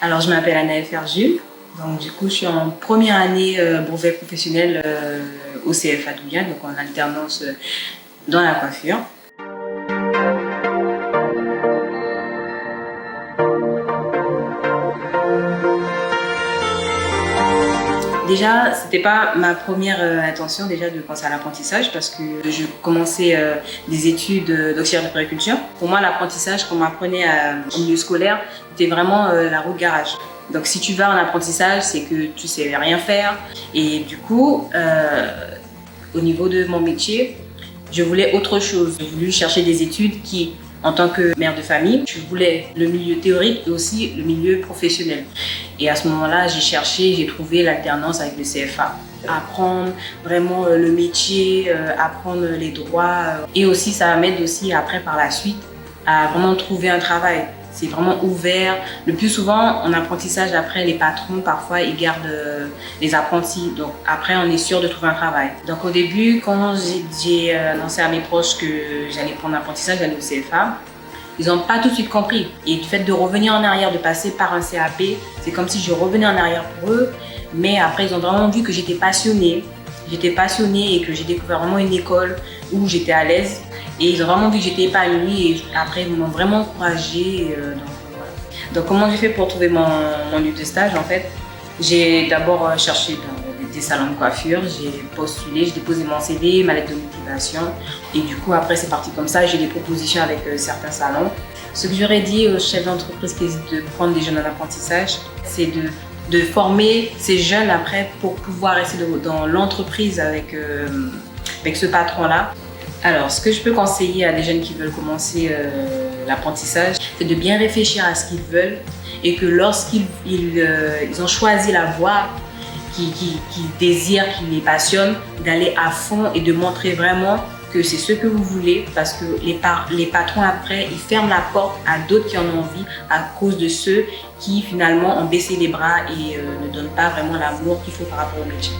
Alors, je m'appelle Anaëlle Ferjul. Donc, du coup, je suis en première année brevet professionnel au CFA Doullien, donc en alternance dans la coiffure. Déjà, c'était pas ma première intention déjà de penser à l'apprentissage parce que je commençais des études d'auxiliaire de périculture. Pour moi, l'apprentissage qu'on m'apprenait au milieu scolaire, c'était vraiment la roue de garage. Donc, si tu vas en apprentissage, c'est que tu sais rien faire. Et du coup, au niveau de mon métier, je voulais autre chose. J'ai voulu chercher des études qui, en tant que mère de famille, je voulais le milieu théorique et aussi le milieu professionnel. Et à ce moment-là, j'ai cherché, j'ai trouvé l'alternance avec le CFA. Apprendre vraiment le métier, apprendre les droits. Et aussi, ça m'aide aussi après, par la suite, à vraiment trouver un travail. C'est vraiment ouvert. Le plus souvent, en apprentissage, après, les patrons, parfois, ils gardent les apprentis. Donc, après, on est sûr de trouver un travail. Donc, au début, quand j'ai annoncé à mes proches que j'allais prendre l'apprentissage, j'allais au CFA, ils n'ont pas tout de suite compris. Et le fait de revenir en arrière, de passer par un CAP, c'est comme si je revenais en arrière pour eux. Mais après, ils ont vraiment vu que j'étais passionnée. J'étais passionnée et que j'ai découvert vraiment une école où j'étais à l'aise. Et ils ont vraiment vu que j'étais épanouie et après ils m'ont vraiment encouragée. Donc comment j'ai fait pour trouver mon lieu de stage en fait? J'ai d'abord cherché dans des salons de coiffure, j'ai postulé, j'ai déposé mon CV, ma lettre de motivation et du coup après c'est parti comme ça, j'ai des propositions avec certains salons. Ce que j'aurais dit aux chefs d'entreprise qui hésitent de prendre des jeunes en apprentissage, c'est de former ces jeunes après pour pouvoir rester dans l'entreprise avec ce patron-là. Alors, ce que je peux conseiller à des jeunes qui veulent commencer l'apprentissage, c'est de bien réfléchir à ce qu'ils veulent et que lorsqu'ils ont choisi la voie qu'ils désirent, qui les passionne, d'aller à fond et de montrer vraiment que c'est ce que vous voulez parce que les patrons après, ils ferment la porte à d'autres qui en ont envie à cause de ceux qui finalement ont baissé les bras et ne donnent pas vraiment l'amour qu'il faut par rapport au métier.